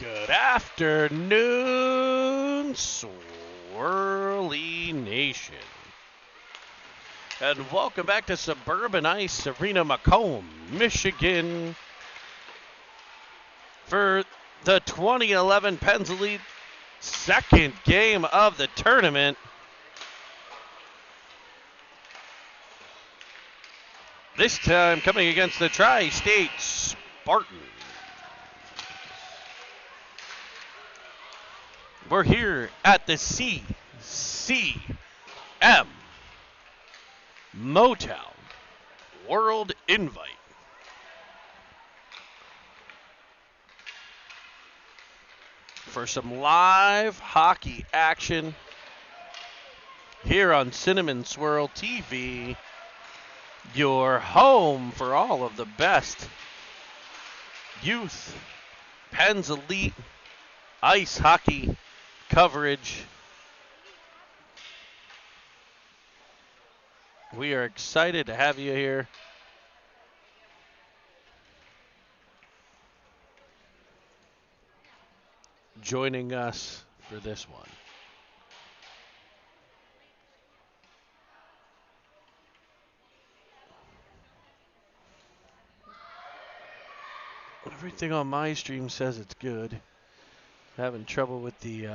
Good afternoon, Swirly Nation. And welcome back to Suburban Ice Arena, Macomb, Michigan, for the 2011 Pens Elite second game of the tournament. This time coming against the Tri-State Spartans. We're here at the CCM MoTown World Invite. For some live hockey action here on Cinnamon Swirl TV, your home for all of the best youth Pens Elite ice hockey coverage. We are excited to have you here. Joining us for this one. Everything on my stream says it's good. Having trouble with the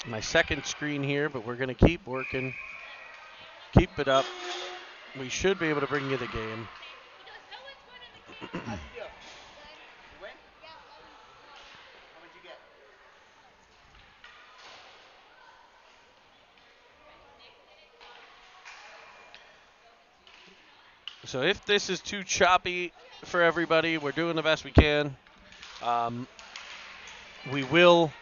my second screen here, but we're going to keep working. Keep it up. We should be able to bring you the game. So if this is too choppy for everybody, we're doing the best we can. We will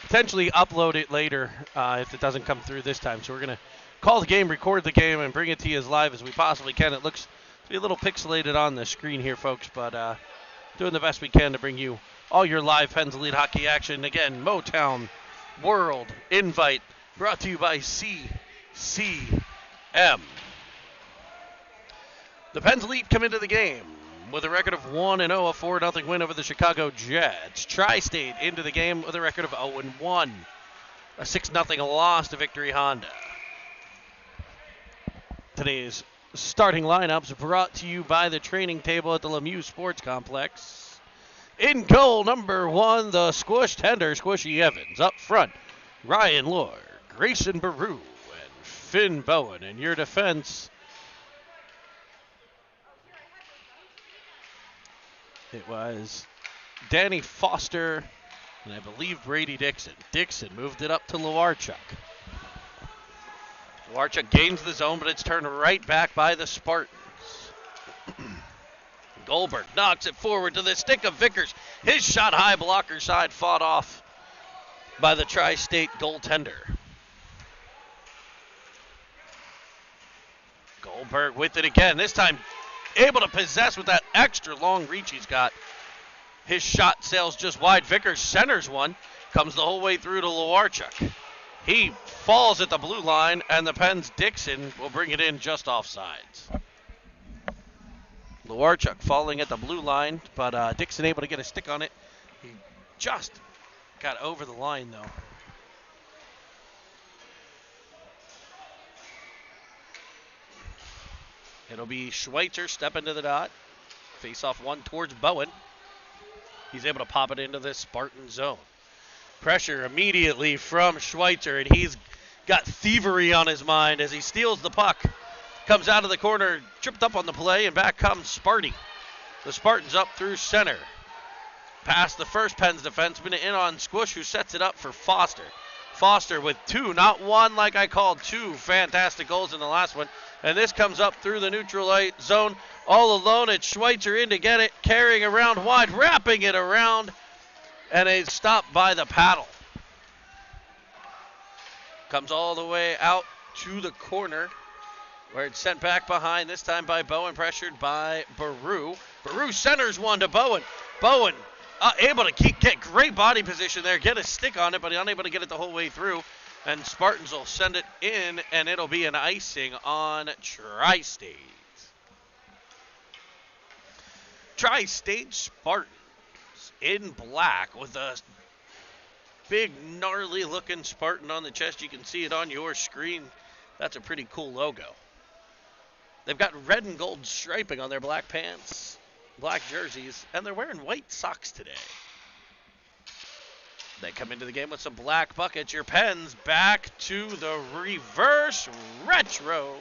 potentially upload it later if it doesn't come through this time. So we're going to call the game, record the game, and bring it to you as live as we possibly can. It looks to be a little pixelated on the screen here, folks, but doing the best we can to bring you all your live Pens Elite hockey action. Again, MoTown World Invite brought to you by CCM. The Pens Elite come into the game with a record of 1-0, a 4-0 win over the Chicago Jets. Tri-State into the game with a record of 0-1, a 6-0 loss to Victory Honda. Today's starting lineups brought to you by the training table at the Lemieux Sports Complex. In goal, number 1, the squish tender, Squishy Evans. Up front, Ryan Lord, Grayson Baru, and Finn Bowen. In your defense, it was Danny Foster and I believe Brady Dixon. Dixon moved it up to Lewarchuk. Lewarchuk gains the zone, but it's turned right back by the Spartans. Goldberg knocks it forward to the stick of Vickers. His shot high, blocker side, fought off by the Tri-State goaltender. Goldberg with it again, this time able to possess with that extra long reach he's got. His shot sails just wide. Vickers centers one, comes the whole way through to Lewarchuk. He falls at the blue line, and the Pens Dixon will bring it in just off sides. Lewarchuk falling at the blue line, but Dixon able to get a stick on it. He just got over the line, though. It'll be Schweitzer stepping to the dot. Face off one towards Bowen. He's able to pop it into the Spartan zone. Pressure immediately from Schweitzer, and he's got thievery on his mind as he steals the puck. Comes out of the corner, tripped up on the play, and back comes Sparty. The Spartans up through center. Past the first Pens defenseman, in on Squish, who sets it up for Foster. Foster with 2, not 1 like I called, 2 fantastic goals in the last one. And this comes up through the neutral zone. All alone, it's Schweitzer in to get it, carrying around wide, wrapping it around, and a stop by the paddle. Comes all the way out to the corner, where it's sent back behind, this time by Bowen, pressured by Baru. Baru centers one to Bowen. Bowen able to get great body position there, get a stick on it, but unable to get it the whole way through. And Spartans will send it in, and it'll be an icing on Tri-State. Tri-State Spartans in black with a big, gnarly-looking Spartan on the chest. You can see it on your screen. That's a pretty cool logo. They've got red and gold striping on their black pants, black jerseys, and they're wearing white socks today. They come into the game with some black buckets. Your Pens back to the reverse retro.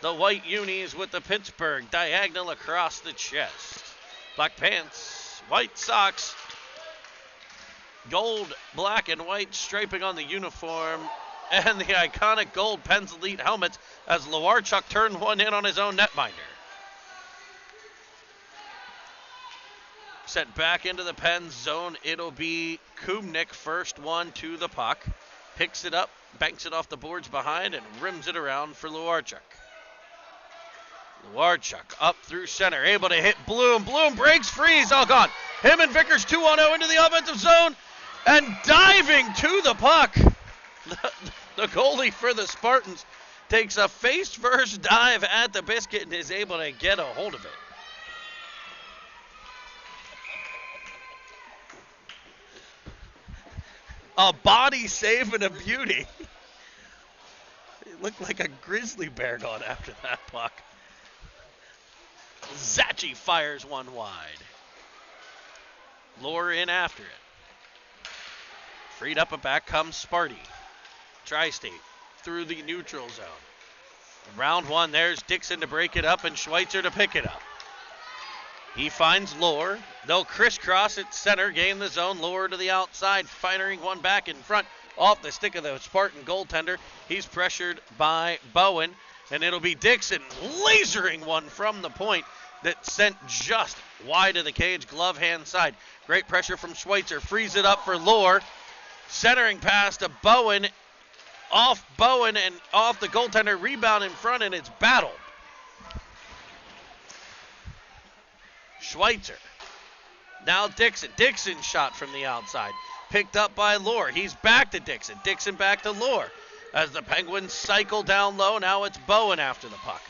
The white unis with the Pittsburgh diagonal across the chest. Black pants, white socks, gold, black, and white striping on the uniform, and the iconic gold Pens Elite helmets as Lowarchuk turned one in on his own netminder. Set back into the Pens zone. It'll be Kumnik, first one to the puck. Picks it up, banks it off the boards behind, and rims it around for Lowarchuk. Lowarchuk up through center, able to hit Bloom. Bloom breaks free, he's all gone. Him and Vickers 2-on-0 into the offensive zone, and diving to the puck. The goalie for the Spartans takes a face-first dive at the biscuit and is able to get a hold of it. A body save and a beauty. It looked like a grizzly bear gone after that puck. Zachi fires one wide. Lure in after it. Freed up and back comes Sparty. Tri-State through the neutral zone. Round one, there's Dixon to break it up and Schweitzer to pick it up. He finds Lohr. They'll crisscross at center, gain the zone. Lohr to the outside, firing one back in front off the stick of the Spartan goaltender. He's pressured by Bowen, and it'll be Dixon lasering one from the point that sent just wide of the cage, glove hand side. Great pressure from Schweitzer, frees it up for Lohr. Centering pass to Bowen, off Bowen and off the goaltender, rebound in front, and it's battled. Schweitzer. Now Dixon. Dixon shot from the outside. Picked up by Lohr. He's back to Dixon. Dixon back to Lohr. As the Penguins cycle down low, now it's Bowen after the puck.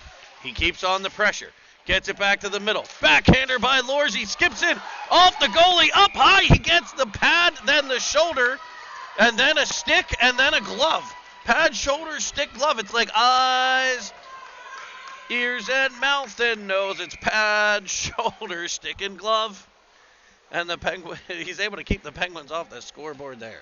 He keeps on the pressure. Gets it back to the middle. Backhander by Lohr. He skips in off the goalie. Up high. He gets the pad, then the shoulder, and then a stick, and then a glove. Pad, shoulder, stick, glove. It's like eyes, ears, and mouth and nose. It's pad, shoulder, stick, and glove. And the Penguin, he's able to keep the Penguins off the scoreboard there.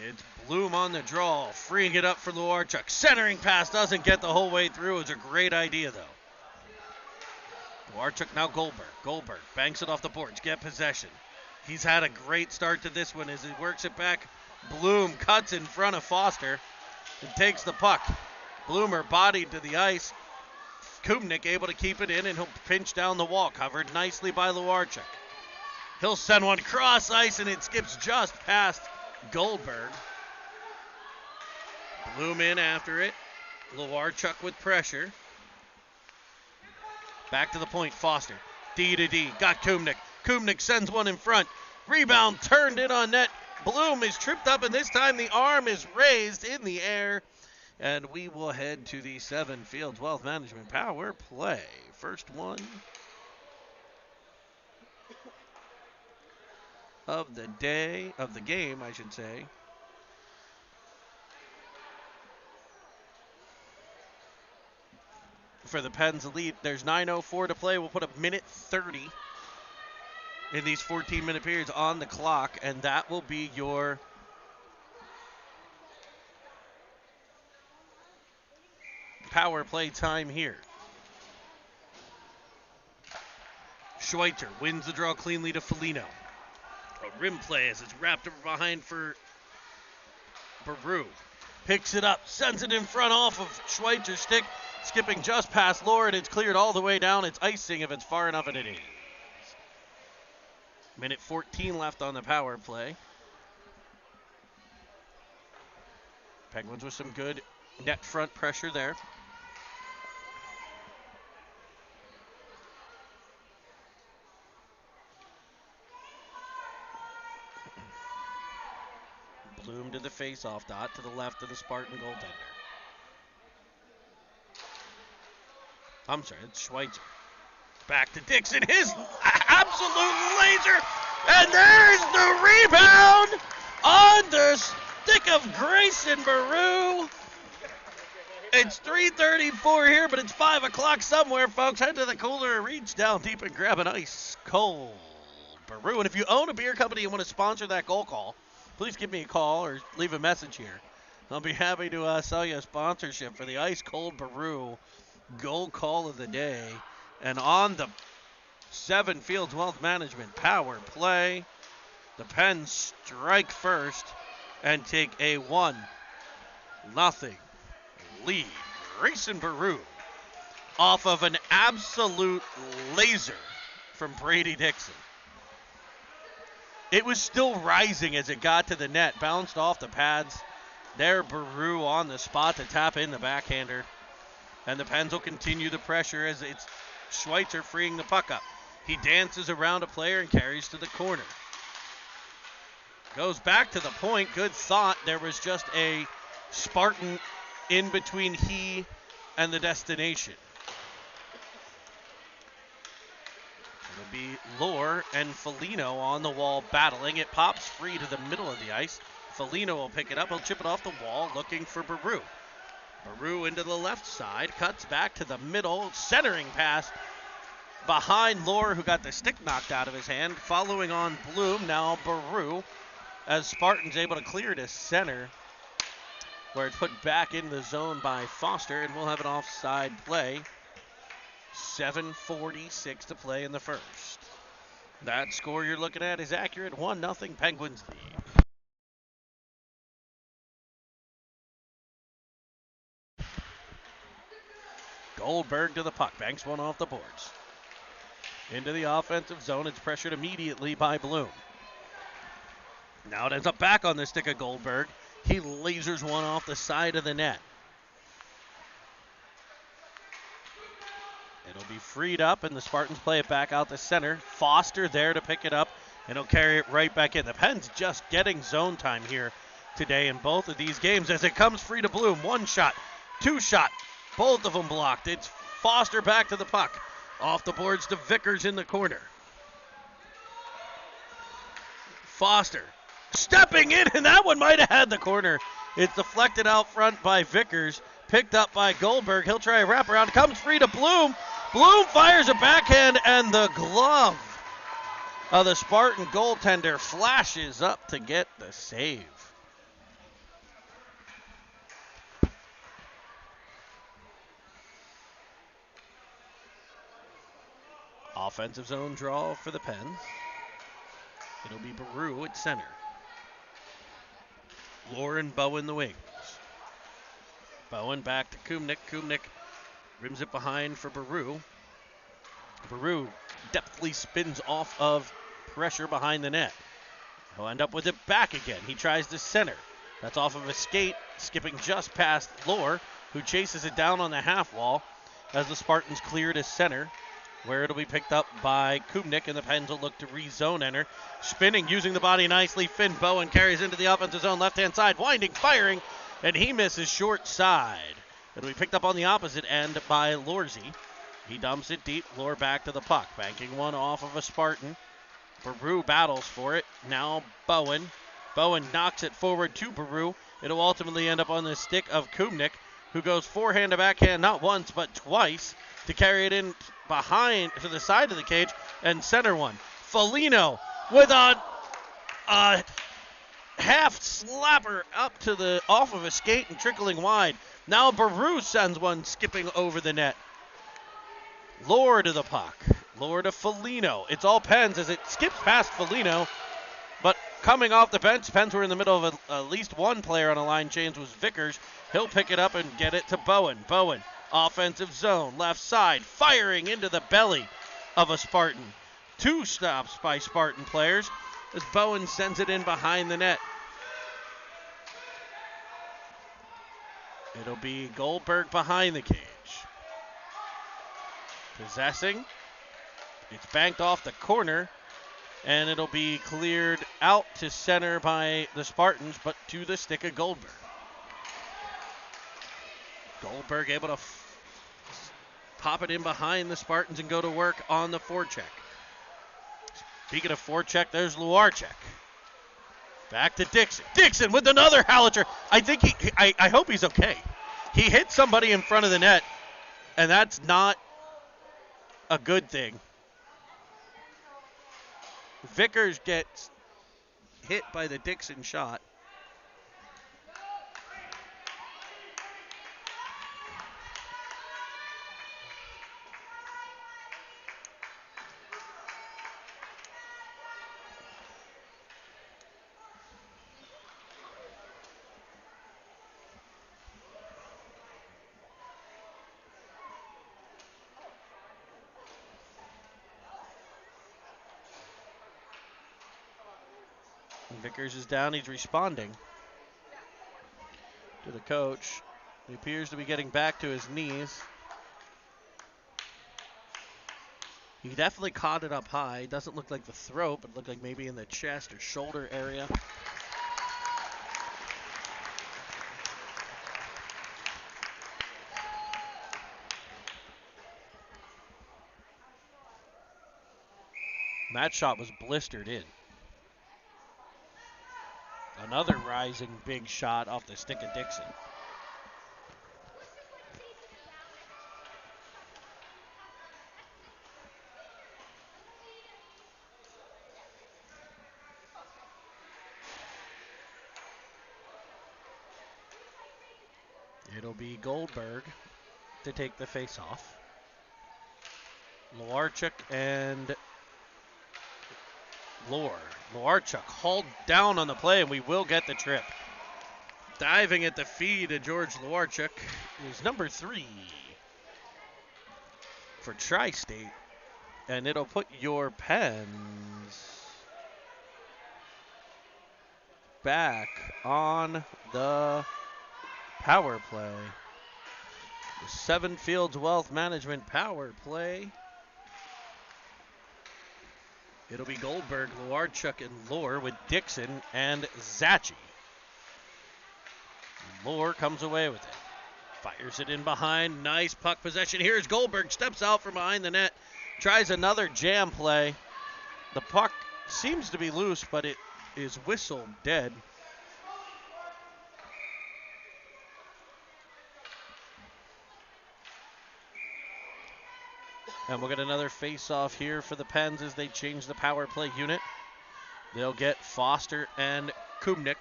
It's Bloom on the draw, freeing it up for Lowarchuk. Centering pass doesn't get the whole way through. It's a great idea, though. Lowarchuk now Goldberg. Goldberg banks it off the boards, get possession. He's had a great start to this one as he works it back. Bloom cuts in front of Foster and takes the puck. Bloomer bodied to the ice. Kumnik able to keep it in, and he'll pinch down the wall, covered nicely by Lowarchuk. He'll send one cross ice, and it skips just past Goldberg. Bloom in after it. Lowarchuk with pressure. Back to the point, Foster. D to D, got Kumnik. Kumnik sends one in front. Rebound turned in on net. Bloom is tripped up, and this time the arm is raised in the air. And we will head to the Seven Fields Wealth Management Power Play. First one of the day, of the game, I should say. For the Pens Elite, there's 9:04 to play. We'll put a minute 30 in these 14-minute periods on the clock, and that will be your power play time here. Schweitzer wins the draw cleanly to Foligno. A rim play as it's wrapped over behind for Baru. Picks it up, sends it in front off of Schweitzer's stick, skipping just past Lohr, and it's cleared all the way down. It's icing if it's far enough, and it is. Minute 14 left on the power play. Penguins with some good net front pressure there. Bloom to the face-off dot to the left of the Spartan goaltender. I'm sorry, it's Schweitzer. Back to Dixon, his absolute laser, and there's the rebound on the stick of Grayson Baru. It's 3:34 here, but it's 5 o'clock somewhere, folks. Head to the cooler, reach down deep, and grab an ice cold Baru. And if you own a beer company and want to sponsor that goal call, please give me a call or leave a message here. I'll be happy to sell you a sponsorship for the ice cold Baru goal call of the day. And on the 7 Fields Wealth Management power play, the Pens strike first and take a 1-0 lead. Grayson Baru off of an absolute laser from Brady Dixon. It was still rising as it got to the net, bounced off the pads. There, Baru on the spot to tap in the backhander. And the Pens will continue the pressure as it's Schweitzer freeing the puck up. He dances around a player and carries to the corner. Goes back to the point. Good thought. There was just a Spartan in between he and the destination. It'll be Lohr and Foligno on the wall battling. It pops free to the middle of the ice. Foligno will pick it up. He'll chip it off the wall looking for Baru. Baru into the left side, cuts back to the middle, centering pass behind Lohr, who got the stick knocked out of his hand. Following on Bloom, now Baru, as Spartan's able to clear to center, where it's put back in the zone by Foster, and we'll have an offside play. 7:46 to play in the first. That score you're looking at is accurate. 1-0 Penguins lead. Goldberg to the puck, banks one off the boards. Into the offensive zone, it's pressured immediately by Bloom. Now it ends up back on the stick of Goldberg. He lasers one off the side of the net. It'll be freed up, and the Spartans play it back out the center. Foster there to pick it up, and he'll carry it right back in. The Pens just getting zone time here today in both of these games as it comes free to Bloom. 1 shot, 2 shot. Both of them blocked. It's Foster back to the puck. Off the boards to Vickers in the corner. Foster stepping in, and that one might have had the corner. It's deflected out front by Vickers. Picked up by Goldberg. He'll try a wraparound. Comes free to Bloom. Bloom fires a backhand, and the glove of the Spartan goaltender flashes up to get the save. Offensive zone draw for the Pens. It'll be Baru at center. Lohr and Bowen the wings. Bowen back to Kumnik. Kumnik rims it behind for Baru. Baru deftly spins off of pressure behind the net. He'll end up with it back again. He tries to center. That's off of a skate, skipping just past Lohr, who chases it down on the half wall as the Spartans clear to center, where it'll be picked up by Kumnik, and the Pens will look to rezone enter. Spinning, using the body nicely, Finn Bowen carries into the offensive zone, left-hand side, winding, firing, and he misses short side. It'll be picked up on the opposite end by Lorzy. He dumps it deep, Lohr back to the puck, banking one off of a Spartan. Baru battles for it, now Bowen. Bowen knocks it forward to Baru. It'll ultimately end up on the stick of Kumnik, who goes forehand to backhand not once but twice to carry it in behind to the side of the cage and center one. Foligno with a half slapper up to the off of a skate and trickling wide. Now Baru sends one skipping over the net. Lohr to the puck. Lohr to Foligno. It's all Pens as it skips past Foligno, but coming off the bench, Pens were in the middle of at least one player on a line change, was Vickers. He'll pick it up and get it to Bowen. Bowen, offensive zone, left side, firing into the belly of a Spartan. 2 stops by Spartan players as Bowen sends it in behind the net. It'll be Goldberg behind the cage. Possessing. It's banked off the corner And it'll be cleared out to center by the Spartans, but to the stick of Goldberg. Goldberg able to pop it in behind the Spartans and go to work on the forecheck. Speaking of forecheck, there's Luarchek. Back to Dixon. Dixon with another howitzer. I think I hope he's okay. He hit somebody in front of the net, and that's not a good thing. Vickers gets hit by the Dixon shot. Vickers is down. He's responding to the coach. He appears to be getting back to his knees. He definitely caught it up high. Doesn't look like the throat, but looked like maybe in the chest or shoulder area. That shot was blistered in. Another rising big shot off the stick of Dixon. It'll be Goldberg to take the face-off. Luarchuk and Luarchuk hauled down on the play, and we will get the trip. Diving at the feet of George Luarchuk is number 3 for Tri-State, and it'll put your Pens back on the power play. The Seven Fields Wealth Management power play. It'll be Goldberg, Luarchuk, and Lohr with Dixon and Zachi. Lohr comes away with it. Fires it in behind. Nice puck possession. Here's Goldberg. Steps out from behind the net. Tries another jam play. The puck seems to be loose, but it is whistled dead. And we'll get another face-off here for the Pens as they change the power play unit. They'll get Foster and Kumnik,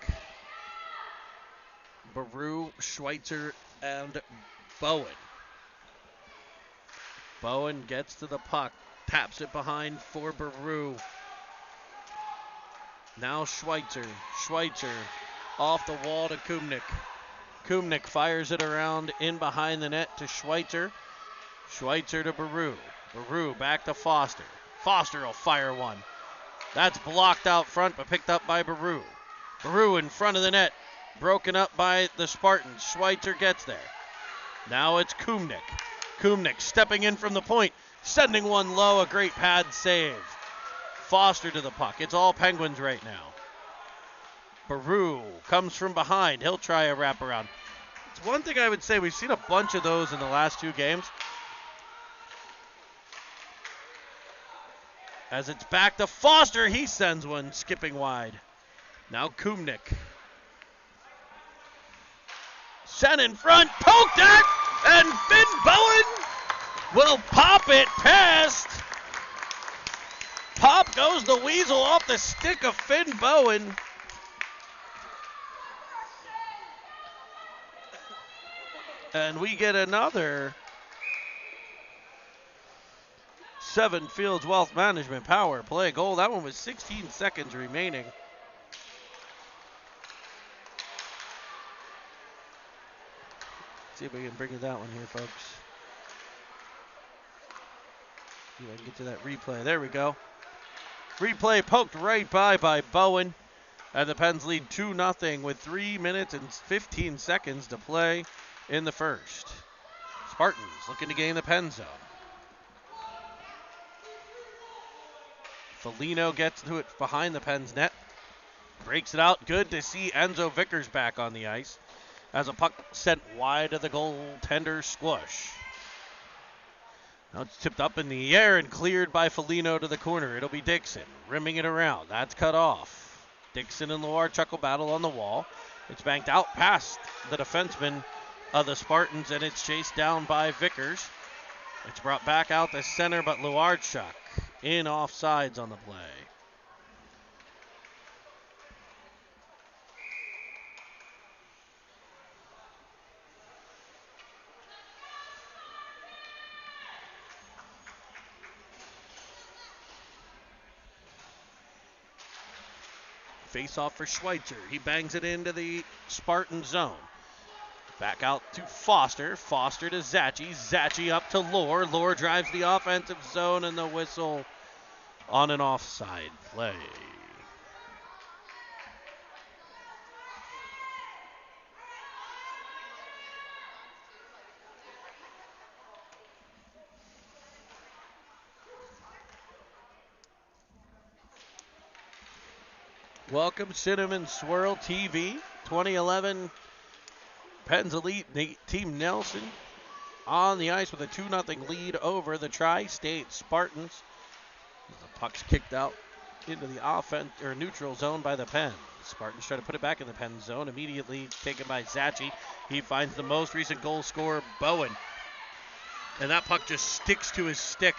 Baru, Schweitzer, and Bowen. Bowen gets to the puck, taps it behind for Baru. Now Schweitzer. Schweitzer off the wall to Kumnik. Kumnik fires it around in behind the net to Schweitzer. Schweitzer to Baru. Baru back to Foster. Foster will fire one. That's blocked out front, but picked up by Baru. Baru in front of the net. Broken up by the Spartans. Schweitzer gets there. Now it's Kumnik. Kumnik stepping in from the point. Sending one low. A great pad save. Foster to the puck. It's all Penguins right now. Baru comes from behind. He'll try a wraparound. It's one thing I would say. We've seen a bunch of those in the last 2 games. As it's back to Foster, he sends one skipping wide. Now Kumnik. Sent in front, poked at, and Finn Bowen will pop it past. Pop goes the weasel off the stick of Finn Bowen. And we get another Seven Fields Wealth Management power play goal. That one was 16 seconds remaining. See if we can bring you that one here, folks. See if I can get to that replay. There we go. Replay poked right by Bowen. And the Pens lead 2-0 with 3 minutes and 15 seconds to play in the first. Spartans looking to gain the Pen zone. Foligno gets to it behind the Pens net. Breaks it out. Good to see Enzo Vickers back on the ice as a puck sent wide of the goaltender Squish. Now it's tipped up in the air and cleared by Foligno to the corner. It'll be Dixon rimming it around. That's cut off. Dixon and Luarchuk will battle on the wall. It's banked out past the defenseman of the Spartans, and it's chased down by Vickers. It's brought back out the center, but Luarchuk in offsides on the play. Face off for Schweitzer. He bangs it into the Spartan zone. Back out to Foster. Foster to Zachi. Zachi up to Lohr. Lohr drives the offensive zone, and the whistle on an offside play. Welcome Cinnamon Swirl TV 2011 Pens Elite Team Nelson on the ice with a 2-0 lead over the Tri-State Spartans. The puck's kicked out into the offense or neutral zone by the Pens. Spartans try to put it back in the Pens zone. Immediately taken by Zachi. He finds the most recent goal scorer, Bowen. And that puck just sticks to his stick.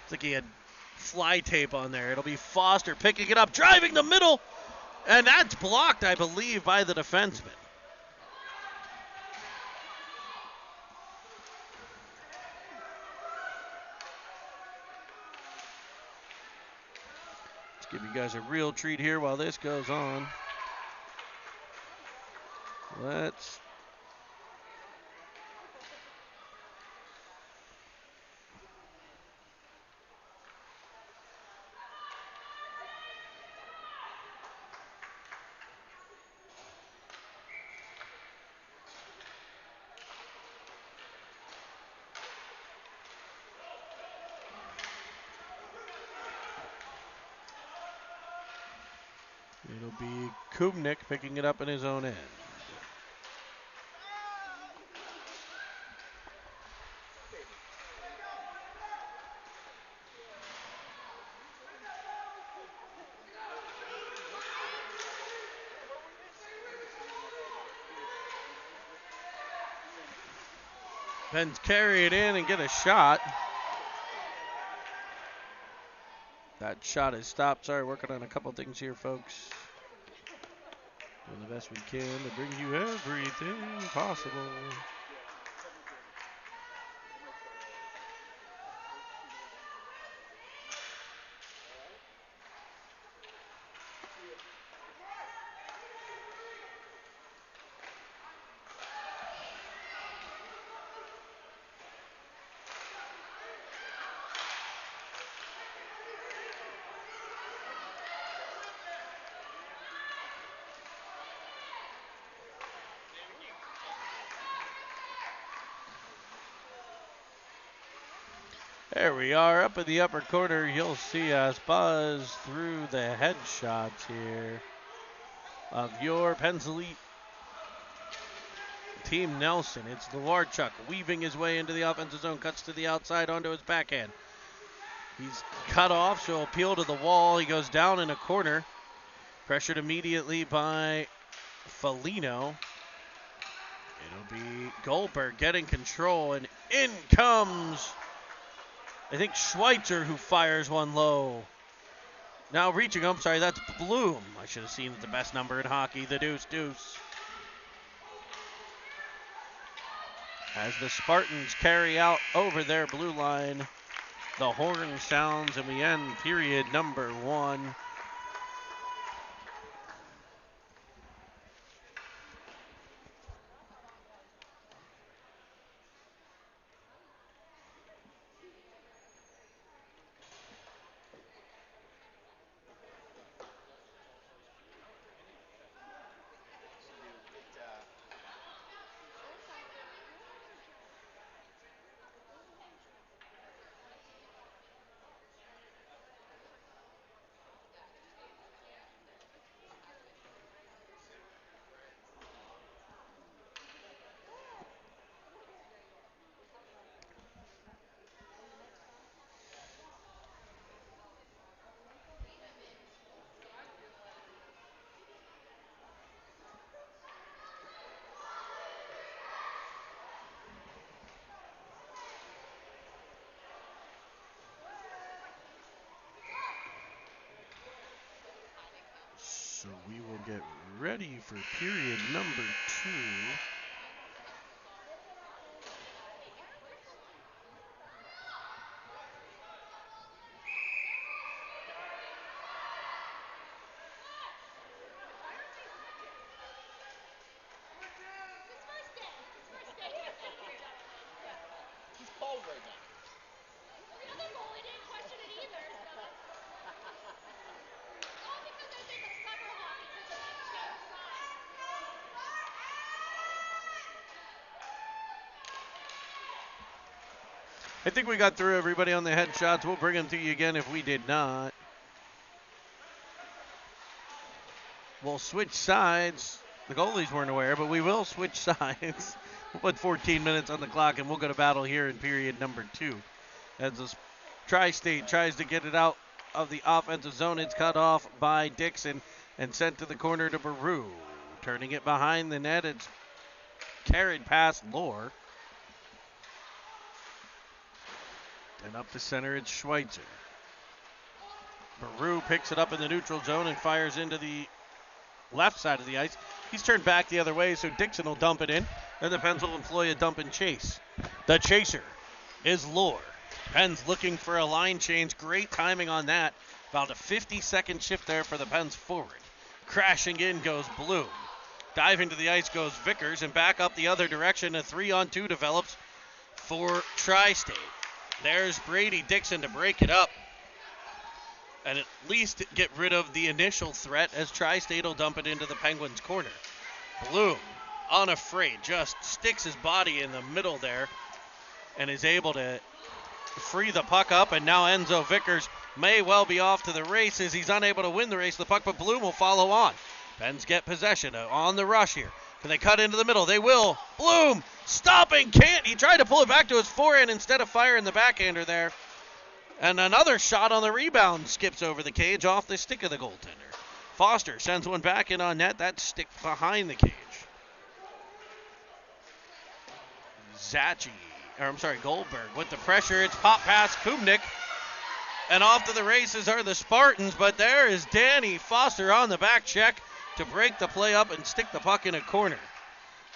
It's like he had fly tape on there. It'll be Foster picking it up, driving the middle. And that's blocked, I believe, by the defenseman. Give you guys a real treat here while this goes on. It'll be Kubnik picking it up in his own end. Pens carry it in and get a shot. That shot is stopped. Sorry, working on a couple things here, folks. Doing the best we can to bring you everything possible. There we are, up in the upper corner. You'll see us buzz through the headshots here of your Pens Elite Team Nelson. It's Luarchuk weaving his way into the offensive zone, cuts to the outside onto his backhand. He's cut off, so appeal to the wall. He goes down in a corner, pressured immediately by Foligno. It'll be Goldberg getting control, and in comes, I think, Schweitzer, who fires one low. Now reaching, I'm sorry, that's Bloom. I should have seen the best number in hockey, the deuce. As the Spartans carry out over their blue line, the horn sounds and we end period number 1. get ready for period number 2. I think we got through everybody on the headshots. We'll bring them to you again if we did not. We'll switch sides. The goalies weren't aware, but we will switch sides. We'll put 14 minutes on the clock, and we'll go to battle here in period number 2. As the Tri-State tries to get it out of the offensive zone, it's cut off by Dixon and sent to the corner to Baru. Turning it behind the net, it's carried past Lohr. And up the center, it's Schweitzer. Baru picks it up in the neutral zone and fires into the left side of the ice. He's turned back the other way, so Dixon will dump it in. And the Pens will employ a dump and chase. The chaser is Lohr. Pens looking for a line change. Great timing on that. About a 50-second shift there for the Pens forward. Crashing in goes Bloom. Diving to the ice goes Vickers, and back up the other direction. A 3-on-2 develops for Tri-State. There's Brady Dixon to break it up and at least get rid of the initial threat as Tri-State will dump it into the Penguins' corner. Bloom, unafraid, just sticks his body in the middle there and is able to free the puck up, and now Enzo Vickers may well be off to the races. He's unable to win the race, the puck, but Bloom will follow on. Pens get possession on the rush here. Can they cut into the middle? They will. Bloom stopping, can't. He tried to pull it back to his forehand instead of firing the backhander there. And another shot on the rebound skips over the cage off the stick of the goaltender. Foster sends one back in on net. That stick behind the cage. Goldberg with the pressure. It's pop past Kubnik. And off to the races are the Spartans, but there is Danny Foster on the back check to break the play up and stick the puck in a corner.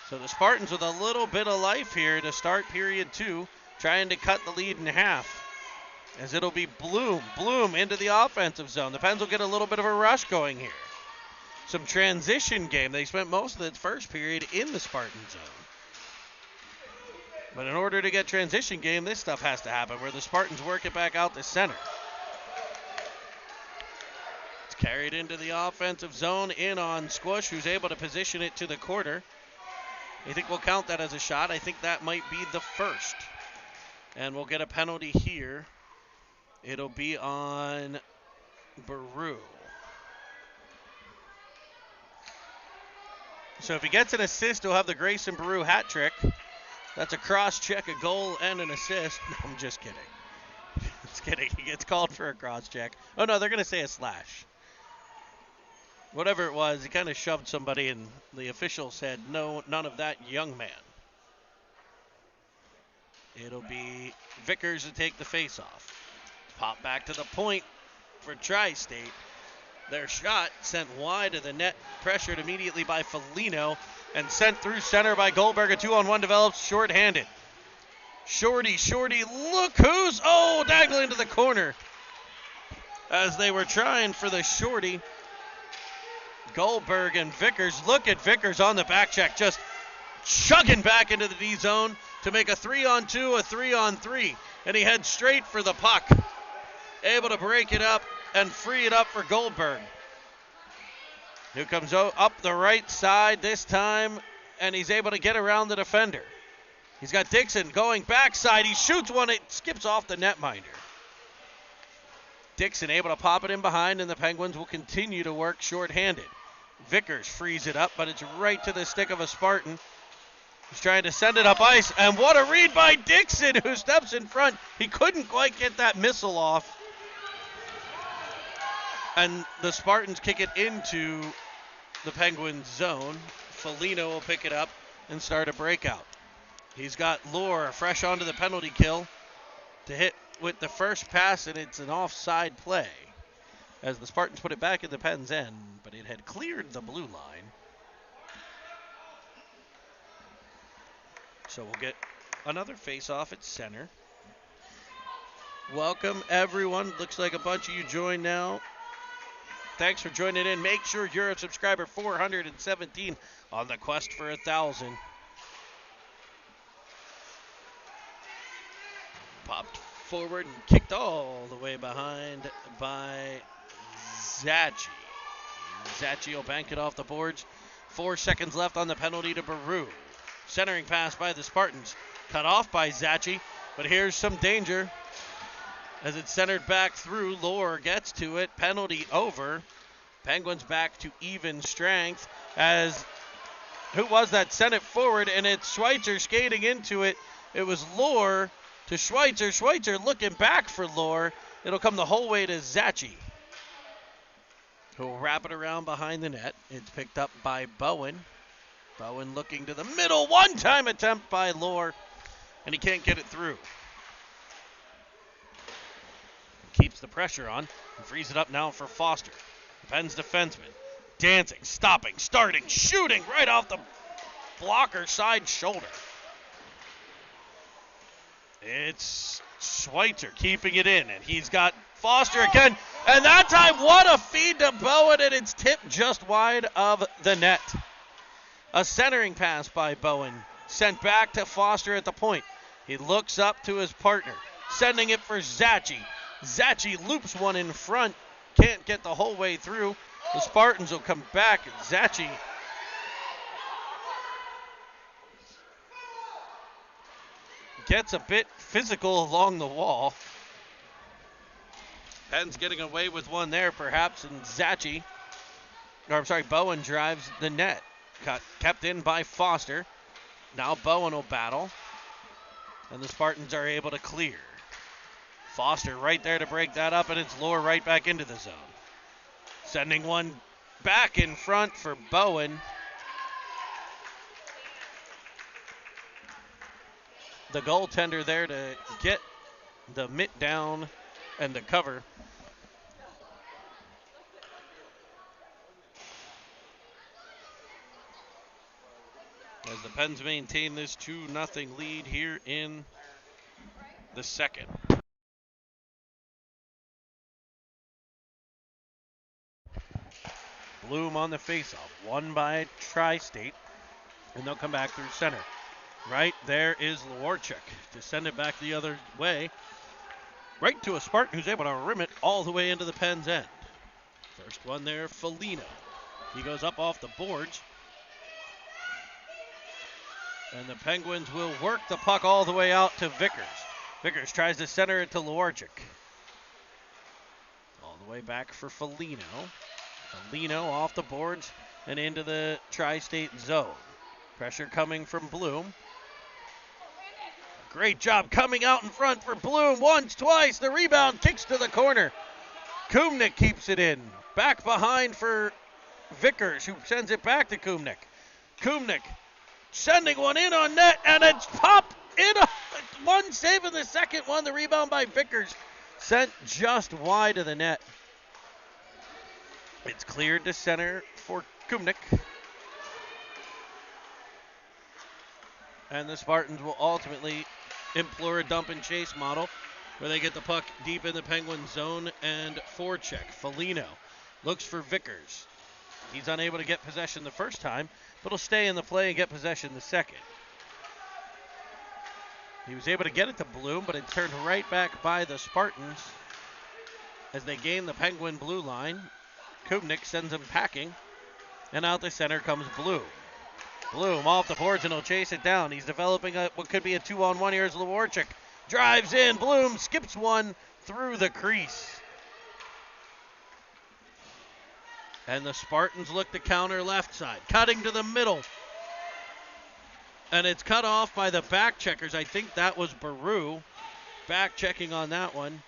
So the Spartans with a little bit of life here to start period 2, trying to cut the lead in half. As it'll be Bloom into the offensive zone. The Pens will get a little bit of a rush going here. Some transition game. They spent most of the first period in the Spartan zone. But in order to get transition game, this stuff has to happen, where the Spartans work it back out the center. It's carried into the offensive zone, in on Squish, who's able to position it to the corner. I think we'll count that as a shot. I think that might be the first. And we'll get a penalty here. It'll be on Baru. So if he gets an assist, he'll have the Grayson Baru hat trick. That's a cross-check, a goal, and an assist. No, I'm just kidding. Just kidding. He gets called for a cross-check. Oh, no, they're going to say a slash. Whatever it was, he kind of shoved somebody, and the official said, no, none of that, young man. It'll be Vickers to take the face-off. Pop back to the point for Tri-State. Their shot sent wide of the net, pressured immediately by Foligno, and sent through center by Goldberg. A 2-on-1 develops short-handed. Shorty, look who's, dangling into the corner. As they were trying for the shorty, Goldberg and Vickers. Look at Vickers on the back check, just chugging back into the D zone to make a 3-on-2, a 3-on-3. And he heads straight for the puck. Able to break it up and free it up for Goldberg, who comes up the right side this time, and he's able to get around the defender. He's got Dixon going backside. He shoots one. It skips off the netminder. Dixon able to pop it in behind, and the Penguins will continue to work shorthanded. Vickers frees it up, but it's right to the stick of a Spartan. He's trying to send it up ice, and what a read by Dixon, who steps in front. He couldn't quite get that missile off. And the Spartans kick it into the Penguins' zone. Foligno will pick it up and start a breakout. He's got Lohr fresh onto the penalty kill to hit with the first pass, and it's an offside play. as the Spartans put it back in the Penn's end, but it had cleared the blue line. So we'll get another face-off at center. Welcome, everyone. Looks like a bunch of you joined now. Thanks for joining in. Make sure you're a subscriber 417 on the quest for 1,000. Popped forward and kicked all the way behind by Zachi. Zachi will bank it off the boards. 4 seconds left on the penalty to Baru. Centering pass by the Spartans. Cut off by Zachi, but here's some danger as it's centered back through. Lohr gets to it. Penalty over. Penguins back to even strength as who was that sent it forward, and it's Schweitzer skating into it. It was Lohr to Schweitzer. Schweitzer looking back for Lohr. It'll come the whole way to Zachi, who will wrap it around behind the net. It's picked up by Bowen. Bowen looking to the middle. One-time attempt by Lohr, and he can't get it through. Keeps the pressure on and frees it up now for Foster. The Penn's defenseman. Dancing, stopping, starting, shooting right off the blocker side shoulder. It's Schweitzer keeping it in, and he's got Foster again. And that time, what a feed to Bowen, and it's tipped just wide of the net. A centering pass by Bowen, sent back to Foster at the point. He looks up to his partner, sending it for Zachi. Zachi loops one in front, can't get the whole way through. The Spartans will come back. Zachi gets a bit physical along the wall. Penn's getting away with one there perhaps, and Bowen drives the net. Kept in by Foster. Now Bowen will battle, and the Spartans are able to clear. Foster right there to break that up, and it's Lohr right back into the zone. Sending one back in front for Bowen. The goaltender there to get the mitt down and the cover. As the Pens maintain this 2-0 lead here in the second. Bloom on the faceoff, won by Tri-State, and they'll come back through center. Right there is Lewarchuk to send it back the other way, right to a Spartan who's able to rim it all the way into the Penn's end. First one there, Foligno. He goes up off the boards, and the Penguins will work the puck all the way out to Vickers. Vickers tries to center it to Lewarchuk. All the way back for Foligno. Foligno off the boards and into the Tri-State zone. Pressure coming from Bloom. Great job coming out in front for Bloom once, twice. The rebound kicks to the corner. Kumnick keeps it in. Back behind for Vickers, who sends it back to Kumnick. Kumnick sending one in on net, and it's popped in. One save in the second one. The rebound by Vickers sent just wide of the net. It's cleared to center for Kumnick. And the Spartans will ultimately implore a dump and chase model where they get the puck deep in the Penguin zone and forecheck. Foligno looks for Vickers. He's unable to get possession the first time, but he'll stay in the play and get possession the second. He was able to get it to Bloom, but it turned right back by the Spartans as they gain the Penguin blue line. Kubnik sends him packing, and out the center comes Bloom. Bloom off the boards, and he'll chase it down. He's developing what could be a 2-on-1 here as Lewarchuk drives in. Bloom skips one through the crease. And the Spartans look to counter left side, cutting to the middle. And it's cut off by the back checkers. I think that was Baru back checking on that one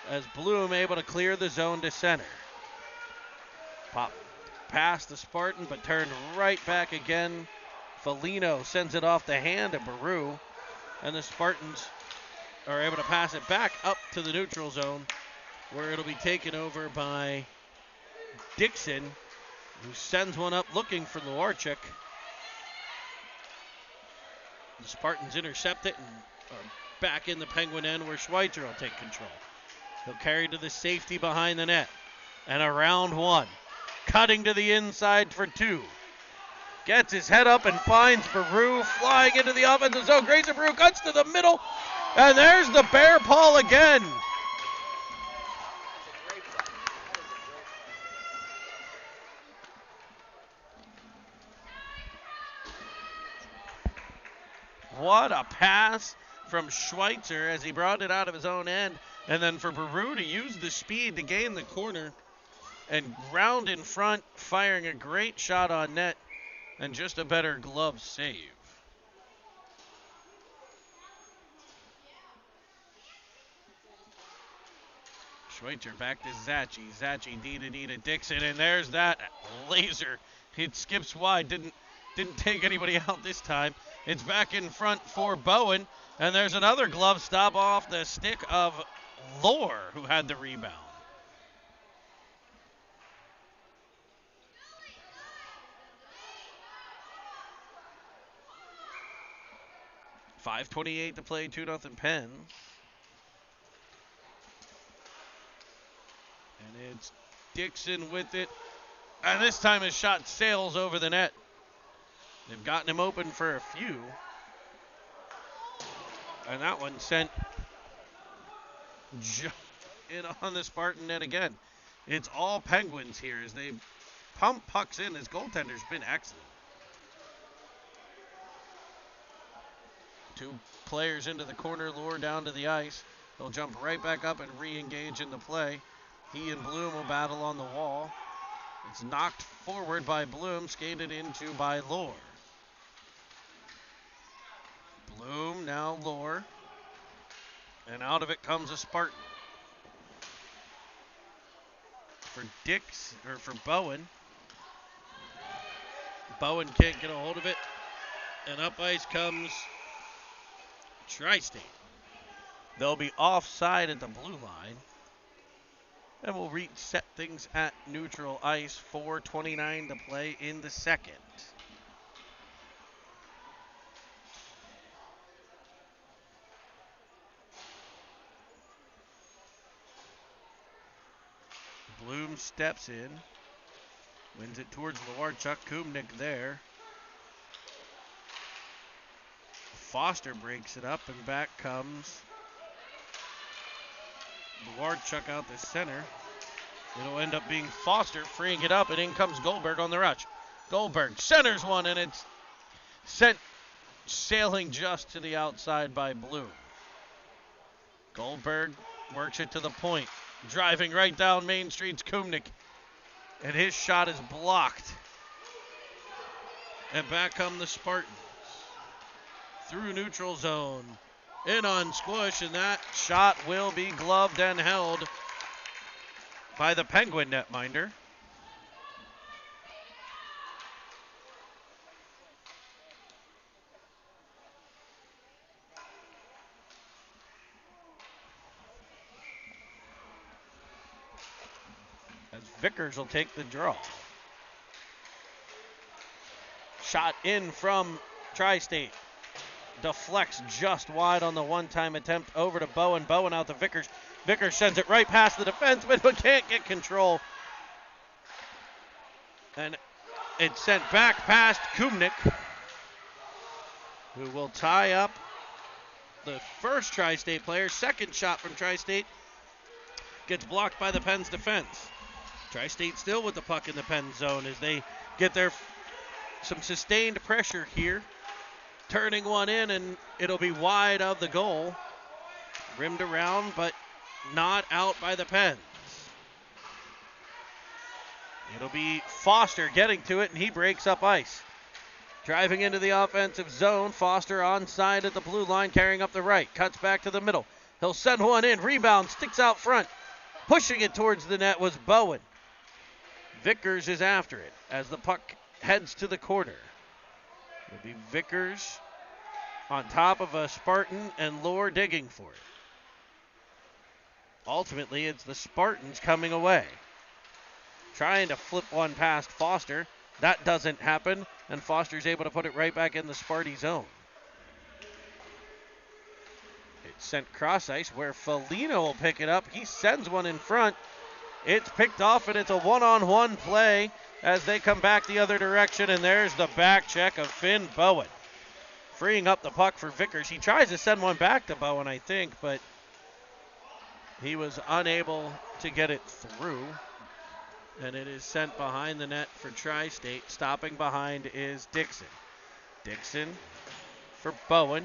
as Bloom able to clear the zone to center. Pop past the Spartan, but turned right back again. Foligno sends it off the hand of Baru, and the Spartans are able to pass it back up to the neutral zone, where it'll be taken over by Dixon, who sends one up looking for Luarchik. The Spartans intercept it and are back in the Penguin end where Schweitzer will take control. He'll carry to the safety behind the net. And around one. Cutting to the inside for two. Gets his head up and finds Baru flying into the offensive zone. Grayson Baru cuts to the middle. And there's the bear paw again. What a pass from Schweitzer as he brought it out of his own end. And then for Baru to use the speed to gain the corner and round in front, firing a great shot on net and just a better glove save. Schweitzer back to Zachi. Zachi D to Dixon, and there's that laser. It skips wide, didn't take anybody out this time. It's back in front for Bowen, and there's another glove stop off the stick of Lohr, who had the rebound. .5:28 to play, 2-0 Pens. And it's Dixon with it. And this time his shot sails over the net. They've gotten him open for a few. And that one sent in on the Spartan net again. It's all Penguins here as they pump pucks in. His goaltender's been excellent. Two players into the corner, Lohr down to the ice. They'll jump right back up and re-engage in the play. He and Bloom will battle on the wall. It's knocked forward by Bloom, skated into by Lohr. Bloom, now Lohr. And out of it comes a Spartan. For Bowen. Bowen can't get a hold of it. And up ice comes Tri-State. They'll be offside at the blue line. And we'll reset things at neutral ice. 4:29 to play in the second. Bloom steps in. Wins it towards Luarchuk. Kumnik there. Foster breaks it up, and back comes Luarchuk out the center. It'll end up being Foster freeing it up, and in comes Goldberg on the rush. Goldberg centers one, and it's sent sailing just to the outside by Bloom. Goldberg works it to the point. Driving right down Main Street's Kumnik, and his shot is blocked. And back come the Spartans. Through neutral zone. In on Squish, and that shot will be gloved and held by the Penguin netminder. As Vickers will take the draw. Shot in from Tri-State. Deflects just wide on the one-time attempt over to Bowen. Bowen out to Vickers. Vickers sends it right past the defenseman, but can't get control. And it's sent back past Kumnik, who will tie up the first Tri-State player. Second shot from Tri-State gets blocked by the Pens defense. Tri-State still with the puck in the Pens zone as they get some sustained pressure here. Turning one in, and it'll be wide of the goal. Rimmed around, but not out by the Pens. It'll be Foster getting to it, and he breaks up ice. Driving into the offensive zone, Foster onside at the blue line, carrying up the right. Cuts back to the middle. He'll send one in. Rebound, sticks out front. Pushing it towards the net was Bowen. Vickers is after it as the puck heads to the corner. It'll be Vickers on top of a Spartan and Lohr digging for it. Ultimately, it's the Spartans coming away. trying to flip one past Foster. That doesn't happen, and Foster's able to put it right back in the Sparty zone. It's sent cross ice where Felino will pick it up. He sends one in front. It's picked off, and it's a one-on-one play as they come back the other direction, and there's the back check of Finn Bowen. Freeing up the puck for Vickers. He tries to send one back to Bowen, I think, but he was unable to get it through. And it is sent behind the net for Tri-State. Stopping behind is Dixon. Dixon for Bowen.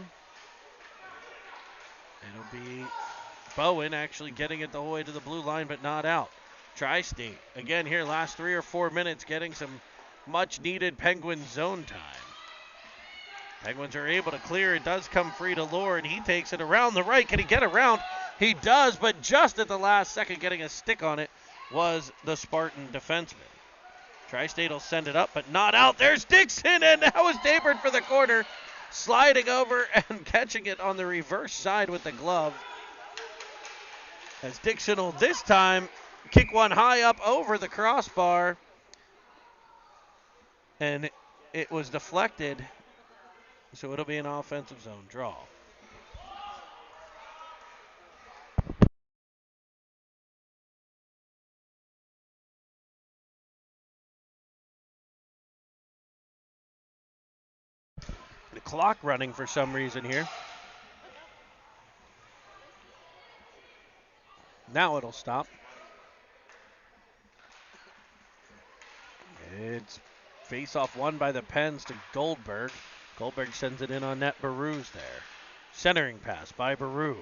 It'll be Bowen actually getting it the whole way to the blue line, but not out. Tri-State, again here, last 3 or 4 minutes, getting some much-needed Penguin zone time. Penguins are able to clear. It does come free to Lohr, and he takes it around the right. Can he get around? He does, but just at the last second, getting a stick on it was the Spartan defenseman. Tri-State will send it up, but not out. There's Dixon, and now is tapered for the corner, sliding over and catching it on the reverse side with the glove. As Dixon will this time kick one high up over the crossbar, and it was deflected, so it'll be an offensive zone draw. The clock running for some reason here. Now it'll stop. It's face-off won by the Pens to Goldberg. Goldberg sends it in on net. Baru's there. Centering pass by Baru.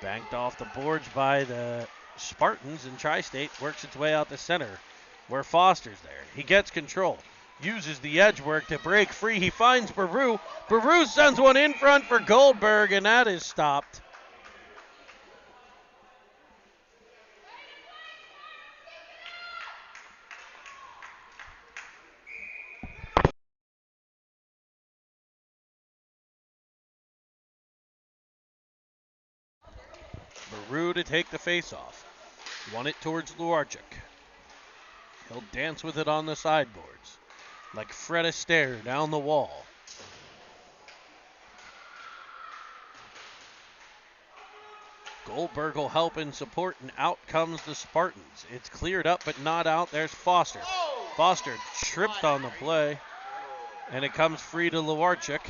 Banked off the boards by the Spartans, and Tri-State works its way out the center where Foster's there. He gets control. Uses the edge work to break free. He finds Baru. Baru sends one in front for Goldberg, and that is stopped. Baru to take the faceoff. Won it towards Luarchik. He'll dance with it on the sideboards, like Fred Astaire down the wall. Goldberg will help and support, and out comes the Spartans. It's cleared up, but not out. There's Foster. Foster tripped on the play, and it comes free to Luarchik.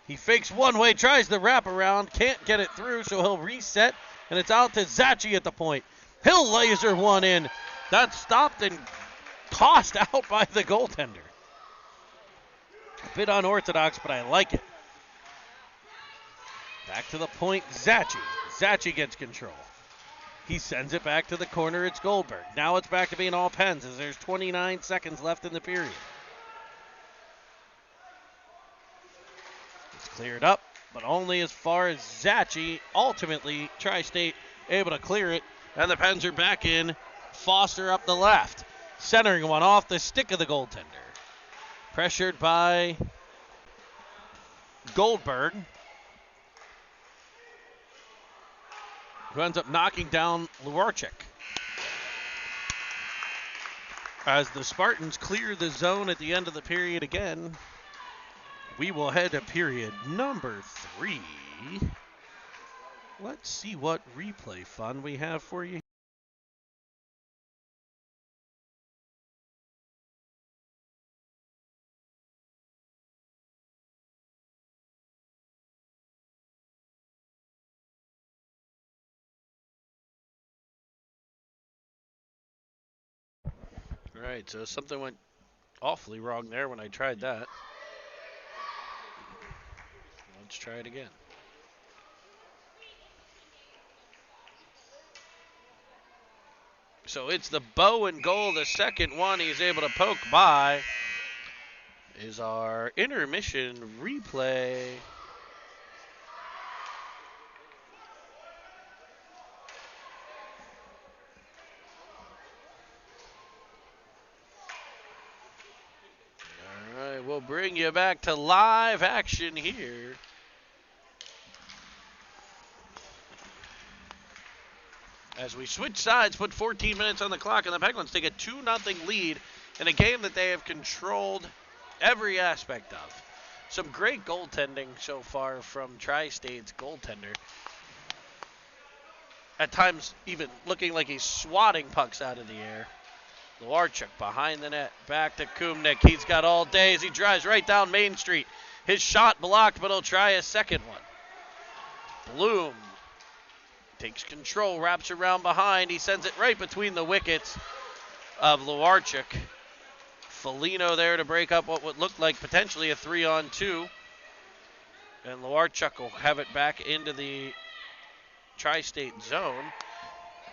He fakes one way, tries the wraparound, can't get it through, so he'll reset, and it's out to Zachi at the point. He'll laser one in. That's stopped and tossed out by the goaltender. A bit unorthodox, but I like it. Back to the point, Zachi. Zachi gets control. He sends it back to the corner. It's Goldberg. Now it's back to being all Pens as there's 29 seconds left in the period. It's cleared up, but only as far as Zachi. Ultimately, Tri-State able to clear it, and the Pens are back in. Foster up the left. Centering one off the stick of the goaltender. Pressured by Goldberg, who ends up knocking down Luarchik. As the Spartans clear the zone at the end of the period again, we will head to period number 3. Let's see what replay fun we have for you. All right, so something went awfully wrong there when I tried that. Let's try it again. So it's the Bowen goal, the second one he's able to poke by. Is our intermission replay. All right, we'll bring you back to live action here. As we switch sides, put 14 minutes on the clock, and the Penguins take a 2-0 lead in a game that they have controlled every aspect of. Some great goaltending so far from Tri-State's goaltender. At times, even looking like he's swatting pucks out of the air. Luarchuk behind the net, back to Kumnik. He's got all day as he drives right down Main Street. His shot blocked, but he'll try a second one. Bloom takes control, wraps around behind. He sends it right between the wickets of Luarchuk. Foligno there to break up what would look like potentially a 3-on-2. And Luarchuk will have it back into the Tri-State zone.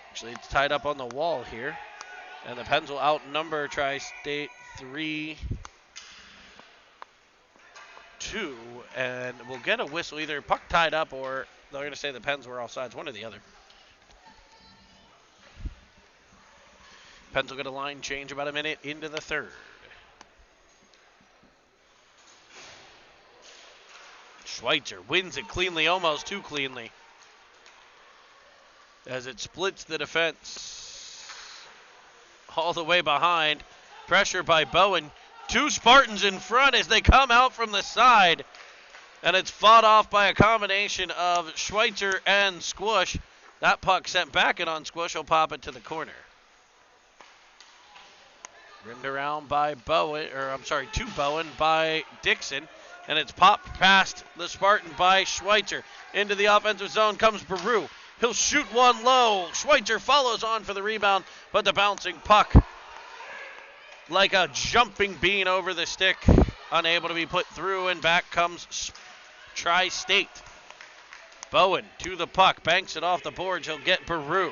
Actually, it's tied up on the wall here. And the Pens will outnumber Tri-State 3-2. And we'll get a whistle, either puck tied up or they're going to say the Pens were offsides, one or the other. Pens will get a line change about a minute into the third. Schweitzer wins it cleanly, almost too cleanly, as it splits the defense. All the way behind. Pressure by Bowen. 2 Spartans in front as they come out from the side. And it's fought off by a combination of Schweitzer and Squish. That puck sent back in on Squish. He'll pop it to the corner. Rimmed around by Bowen, to Bowen by Dixon. And it's popped past the Spartan by Schweitzer. Into the offensive zone comes Baru. He'll shoot one low. Schweitzer follows on for the rebound, but the bouncing puck, like a jumping bean over the stick, unable to be put through, and back comes Tri-State. Bowen to the puck, banks it off the boards. He'll get Baru.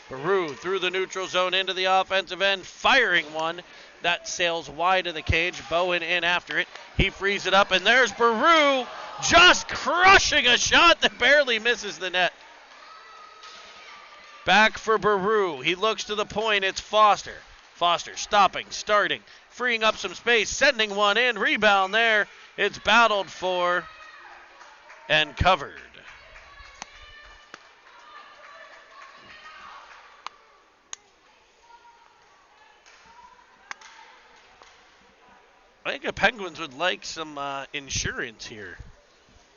Baru through the neutral zone into the offensive end, firing one. That sails wide of the cage. Bowen in after it. He frees it up, and there's Baru just crushing a shot that barely misses the net. Back for Baru. He looks to the point. It's Foster. Foster stopping, starting, freeing up some space, sending one in. Rebound there. It's battled for and covered. I think the Penguins would like some insurance here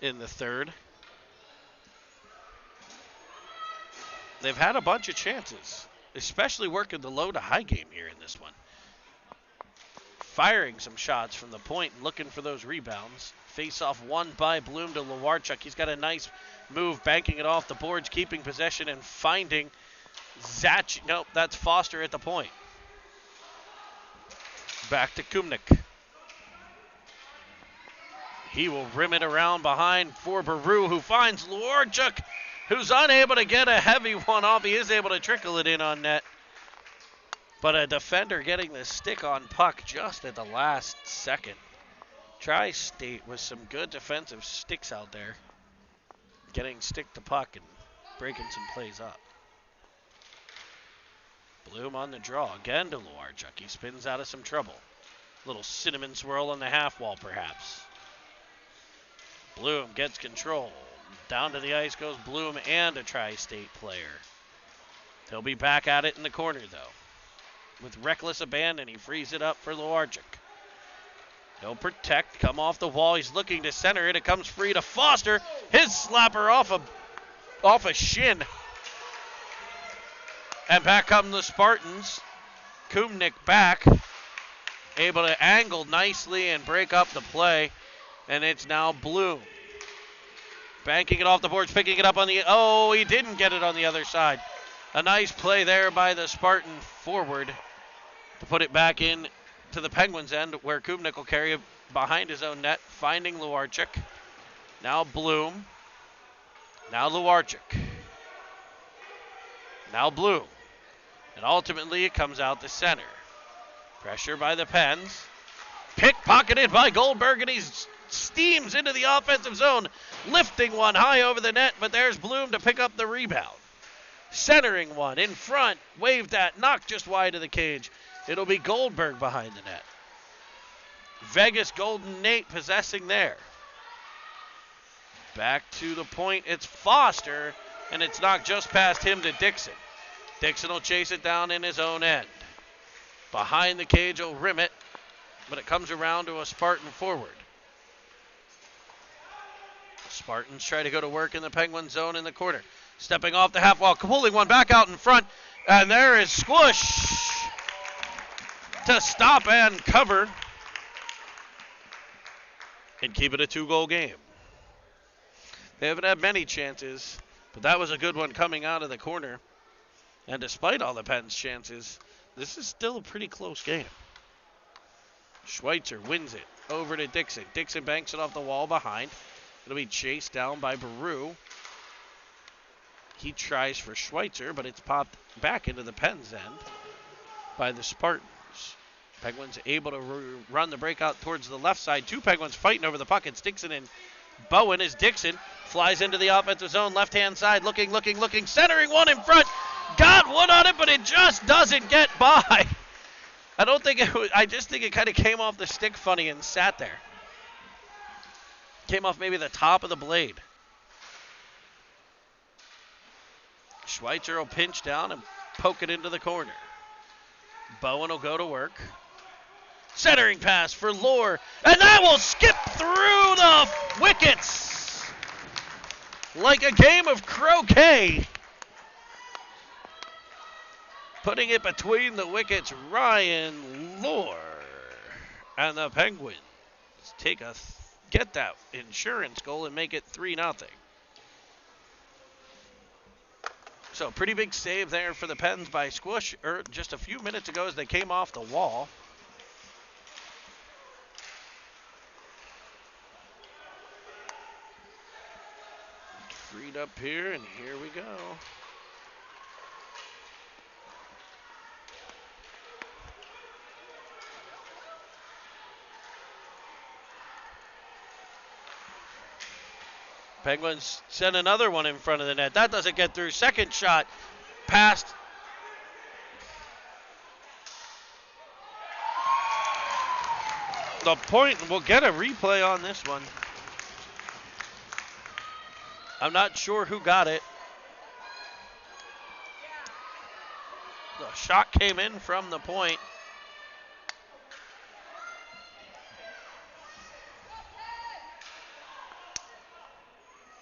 in the third. They've had a bunch of chances, especially working the low to high game here in this one. Firing some shots from the point and looking for those rebounds. Face-off won by Bloom to Luarchuk. He's got a nice move, banking it off the boards, keeping possession and finding Zach. Nope, that's Foster at the point. Back to Kumnik. He will rim it around behind for Baru, who finds Luarchuk, who's unable to get a heavy one off. He is able to trickle it in on net. But a defender getting the stick on puck just at the last second. Tri-State with some good defensive sticks out there. Getting stick to puck and breaking some plays up. Bloom on the draw. Again to Luarchuk. He spins out of some trouble. Little cinnamon swirl on the half wall perhaps. Bloom gets control. Down to the ice goes Bloom and a Tri-State player. He'll be back at it in the corner, though. With reckless abandon, he frees it up for Luarchuk. He'll protect, come off the wall. He's looking to center it. It comes free to Foster. His slapper off a shin. And back come the Spartans. Kumnik back. Able to angle nicely and break up the play. And it's now Bloom. Banking it off the boards, picking it up on the... Oh, he didn't get it on the other side. A nice play there by the Spartan forward to put it back in to the Penguins' end, where Kumnik will carry it behind his own net, finding Luarchuk. Now Bloom. Now Luarchuk. Now Bloom. And ultimately it comes out the center. Pressure by the Pens. Pickpocketed by Goldberg, and he steams into the offensive zone, lifting one high over the net, but there's Bloom to pick up the rebound. Centering one in front, waved at, knocked just wide of the cage. It'll be Goldberg behind the net. Vegas Golden Nate possessing there. Back to the point, it's Foster, and it's knocked just past him to Dixon. Dixon will chase it down in his own end. Behind the cage will rim it, but it comes around to a Spartan forward. The Spartans try to go to work in the Penguin zone in the corner. Stepping off the half wall, pulling one back out in front, and there is Squish to stop and cover and keep it a 2-goal game. They haven't had many chances, but that was a good one coming out of the corner. And despite all the Pens' chances, this is still a pretty close game. Schweitzer wins it over to Dixon. Dixon banks it off the wall behind. It'll be chased down by Baru. He tries for Schweitzer, but it's popped back into the Pens' end by the Spartans. Penguins able to run the breakout towards the left side. Two Penguins fighting over the puck. It's Dixon and Bowen as Dixon flies into the offensive zone, left-hand side, looking, centering one in front. Got one on it, but it just doesn't get by. I just think it kind of came off the stick funny and sat there. Came off maybe the top of the blade. Schweitzer will pinch down and poke it into the corner. Bowen will go to work. Centering pass for Lohr, and that will skip through the wickets like a game of croquet. Putting it between the wickets, Ryan Lohr. And the Penguins get that insurance goal and make it 3-0. So pretty big save there for the Pens by Squish just a few minutes ago as they came off the wall. Freed up here, and here we go. Penguins send another one in front of the net. That doesn't get through. Second shot past. The point, we'll get a replay on this one. I'm not sure who got it. The shot came in from the point.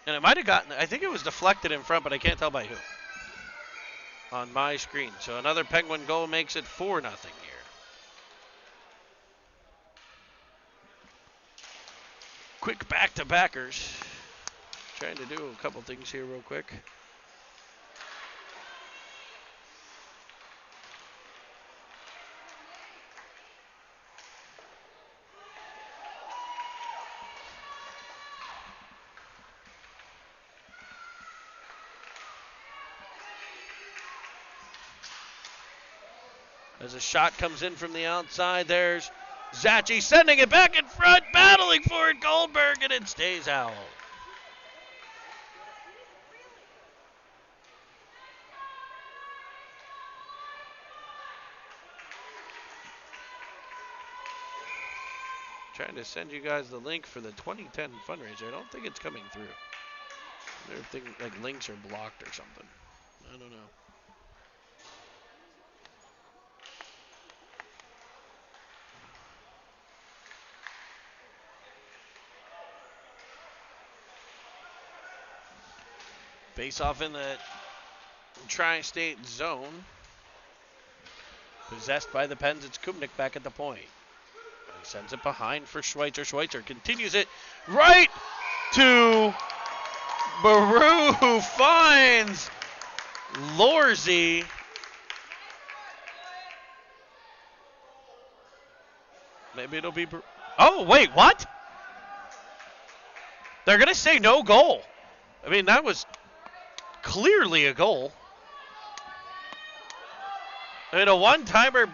And it might have gotten, I think it was deflected in front, but I can't tell by who on my screen. So another Penguin goal makes it 4-0 here. Quick back-to-backers. Trying to do a couple things here real quick. As a shot comes in from the outside, there's Zachi sending it back in front, battling for it, Goldberg, and it stays out. Trying to send you guys the link for the 2010 fundraiser. I don't think it's coming through. Everything like links are blocked or something. I don't know. Face off in the tri-state zone. Possessed by the Pens. It's Kumnik back at the point. He sends it behind for Schweitzer. Schweitzer continues it right to Baru, who finds Lorzy. Maybe it'll be... Oh, wait, what? They're going to say no goal. I mean, that was clearly a goal. I mean, a one-timer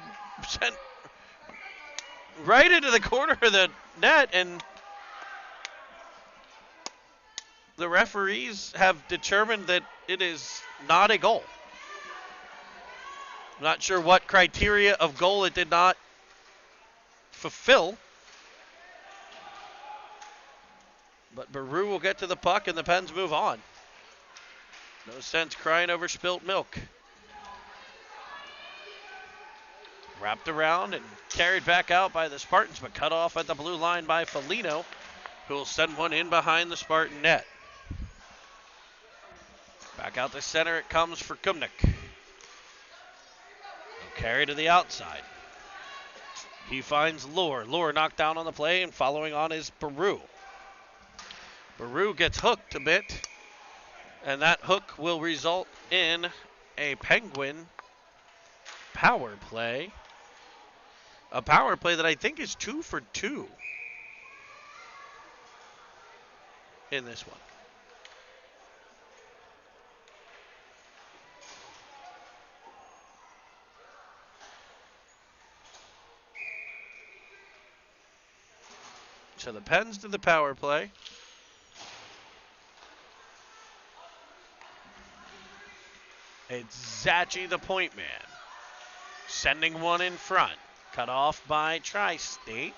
sent right into the corner of the net, and the referees have determined that it is not a goal. I'm not sure what criteria of goal it did not fulfill. But Baru will get to the puck, and the Pens move on. No sense crying over spilt milk. Wrapped around and carried back out by the Spartans, but cut off at the blue line by Felino, who will send one in behind the Spartan net. Back out the center it comes for Kumnik. He'll carry to the outside. He finds Lure. Lure knocked down on the play, and following on is Baru. Baru gets hooked a bit, and that hook will result in a Penguin power play. A power play that I think is 2 for 2 in this one. So the Pens to the power play. It's Zachi, the point man, sending one in front. Cut off by Tri-State.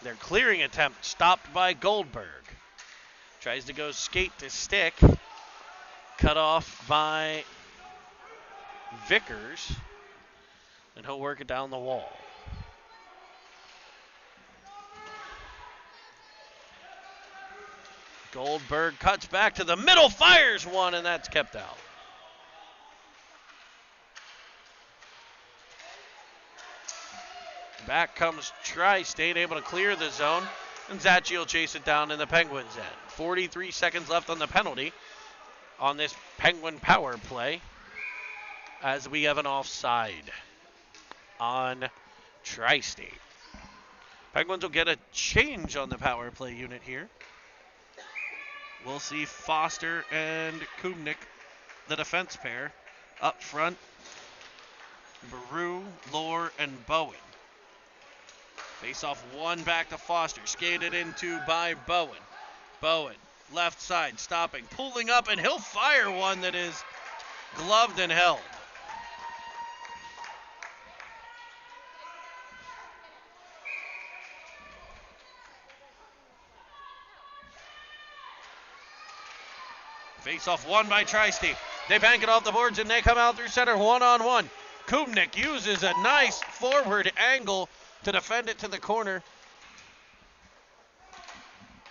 Their clearing attempt stopped by Goldberg. Tries to go skate to stick. Cut off by Vickers. And he'll work it down the wall. Goldberg cuts back to the middle, fires one, and that's kept out. Back comes Tri-State, able to clear the zone, and Zachi will chase it down in the Penguins' end. 43 seconds left on the penalty on this Penguin power play as we have an offside on Tri-State. Penguins will get a change on the power play unit here. We'll see Foster and Kumnik, the defense pair, up front. Baru, Lore, and Bowen. Face off one back to Foster. Skated into by Bowen. Bowen, left side, stopping, pulling up, and he'll fire one that is gloved and held. Face off one by Tri-State. They bank it off the boards and they come out through center one-on-one. Kumnik uses a nice forward angle to defend it to the corner.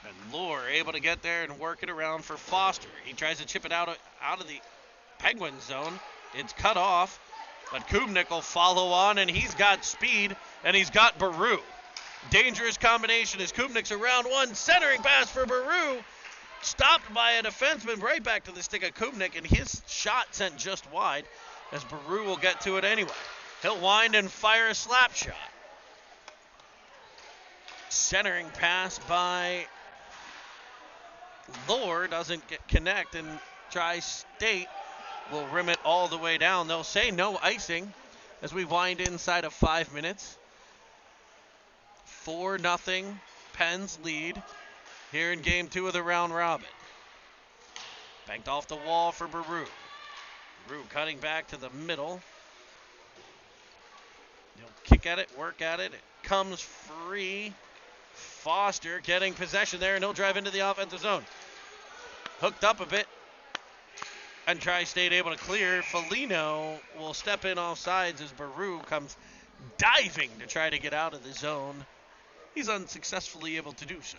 And Lure able to get there and work it around for Foster. He tries to chip it out of the Penguin zone. It's cut off, but Kumnik will follow on, and he's got speed, and he's got Baru. Dangerous combination as Kumnik's around one, centering pass for Baru. Stopped by a defenseman, right back to the stick of Kumnik, and his shot sent just wide as Baru will get to it anyway. He'll wind and fire a slap shot. Centering pass by Lure doesn't connect, and Tri-State will rim it all the way down. They'll say no icing as we wind inside of 5 minutes. 4-0 Pens lead here in game 2 of the round robin. Banked off the wall for Baru. Baru cutting back to the middle. He'll kick at it, work at it. It comes free. Foster getting possession there, and he'll drive into the offensive zone. Hooked up a bit, and Tri-State able to clear. Felino will step in off sides as Baru comes diving to try to get out of the zone. He's unsuccessfully able to do so.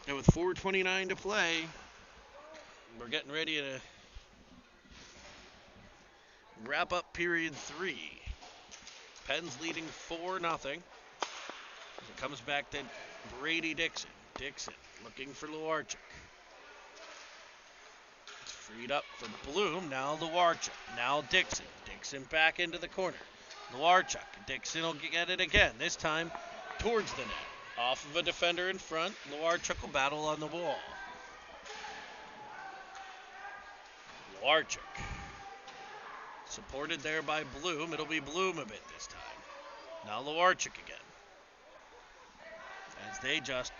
And with 4:29 to play, we're getting ready to wrap up period 3. Pens leading 4-0. It comes back to Brady Dixon. Dixon looking for Luarchuk. It's freed up for Bloom. Now Luarchuk. Now Dixon. Dixon back into the corner. Luarchuk. Dixon will get it again. This time towards the net. Off of a defender in front. Luarchuk will battle on the wall. Luarchuk. Supported there by Bloom. It'll be Bloom a bit this time. Now Luarchuk again. As they just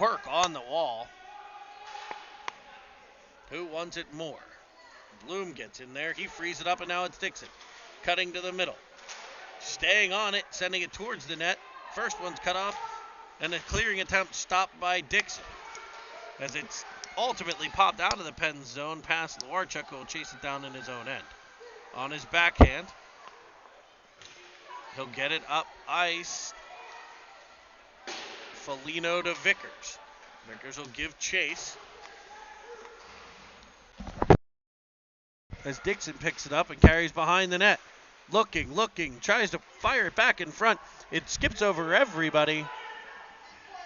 work on the wall. Who wants it more? Bloom gets in there. He frees it up, and now it's Dixon. Cutting to the middle. Staying on it, sending it towards the net. First one's cut off, and a clearing attempt stopped by Dixon. As it's ultimately popped out of the Pens zone past Luarchuk, who will chase it down in his own end. On his backhand, he'll get it up ice. Foligno to Vickers. Vickers will give chase. As Dixon picks it up and carries behind the net. Looking, tries to fire it back in front. It skips over everybody.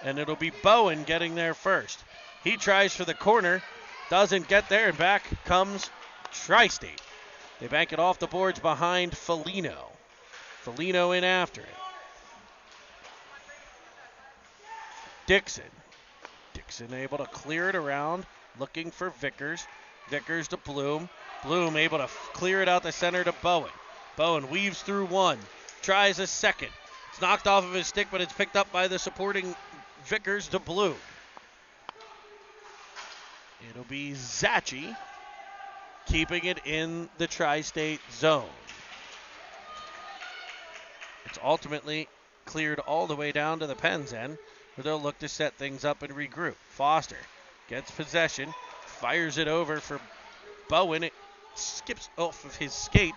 And it'll be Bowen getting there first. He tries for the corner, doesn't get there, and back comes Tri-State. They bank it off the boards behind Foligno. Foligno in after it. Dixon able to clear it around, looking for Vickers. Vickers to Bloom. Bloom able to clear it out the center to Bowen. Bowen weaves through one, tries a second. It's knocked off of his stick, but it's picked up by the supporting Vickers to Bloom. It'll be Zachi keeping it in the Tri-State zone. It's ultimately cleared all the way down to the Pens end, where they'll look to set things up and regroup. Foster gets possession, fires it over for Bowen. It skips off of his skate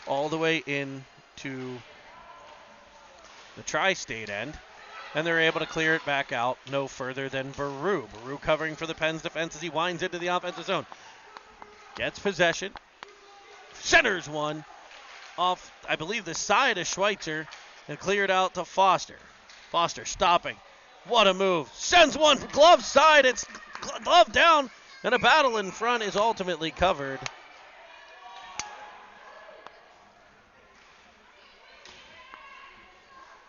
all the way into the Tri-State end, and they're able to clear it back out no further than Baru. Baru covering for the Pens defense as he winds into the offensive zone. Gets possession, centers one off, I believe, the side of Schweitzer, and cleared out to Foster. Foster stopping. What a move. Sends one glove side. It's glove down, and a battle in front is ultimately covered.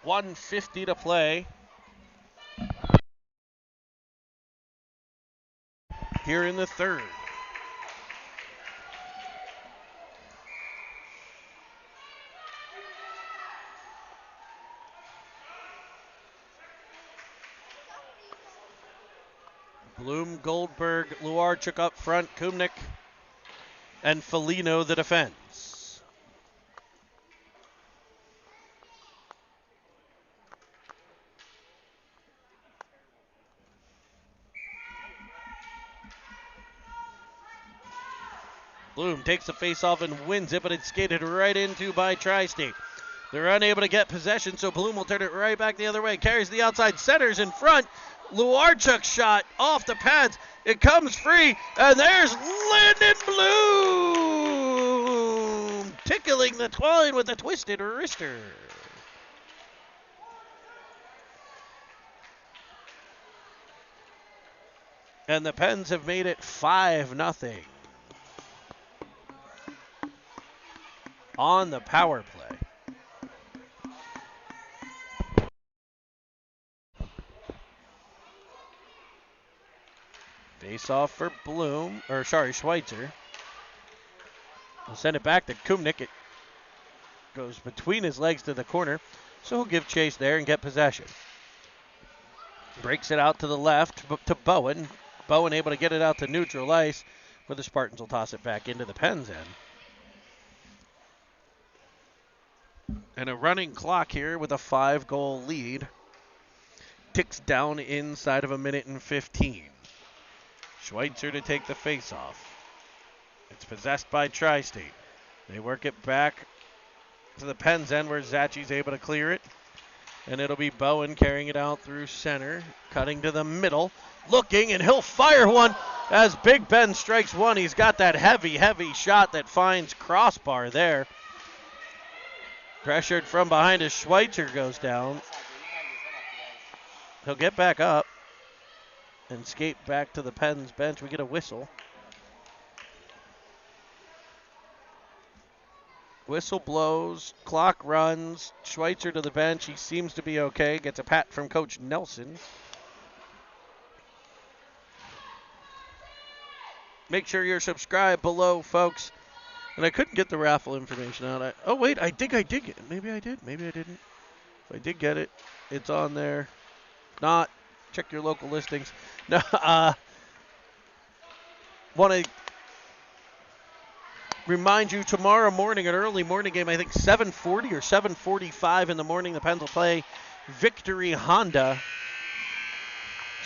.150 to play here in the third. Bloom, Goldberg, Luarchuk up front, Kumnik, and Foligno the defense. Bloom takes the face-off and wins it, but it's skated right into by Tri-State. They're unable to get possession, so Bloom will turn it right back the other way. Carries the outside, centers in front. Luarchuk's shot off the pads. It comes free, and there's Landon Bloom tickling the twine with a twisted wrister. And the Pens have made it 5-0 on the power play. Face off for Schweitzer. He'll send it back to Kumnik. It goes between his legs to the corner, so he'll give chase there and get possession. Breaks it out to the left to Bowen. Bowen able to get it out to neutral ice, where the Spartans will toss it back into the Pens end. And a running clock here with a 5-goal lead. Ticks down inside of a minute and 15. Schweitzer to take the face-off. It's possessed by Tri-State. They work it back to the Pens end, where Zachi's able to clear it. And it'll be Bowen carrying it out through center, cutting to the middle, looking, and he'll fire one as Big Ben strikes one. He's got that heavy shot that finds crossbar there. Pressured from behind as Schweitzer goes down. He'll get back up and skate back to the Pens bench. We get a whistle. Whistle blows, clock runs, Schweitzer to the bench. He seems to be okay. Gets a pat from Coach Nelson. Make sure you're subscribed below, folks. And I couldn't get the raffle information out. Oh, wait, I think I did get it. Maybe I did. Maybe I didn't. If I did get it, it's on there. If not, check your local listings. No, want to remind you, tomorrow morning, an early morning game, I think 7:40 or 7:45 in the morning, the Pens will play Victory Honda.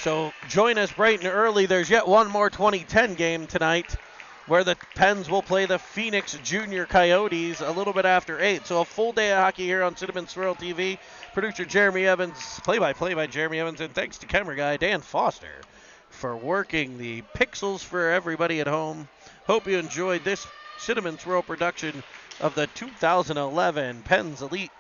So join us bright and early. There's yet one more 2010 game tonight where the Pens will play the Phoenix Junior Coyotes a little bit after 8. So a full day of hockey here on Cinnamon Swirl TV. Producer Jeremy Evans, play-by-play by Jeremy Evans, and thanks to camera guy Dan Foster for working the pixels for everybody at home. Hope you enjoyed this Cinnamon Swirl production of the 2011 Pens Elite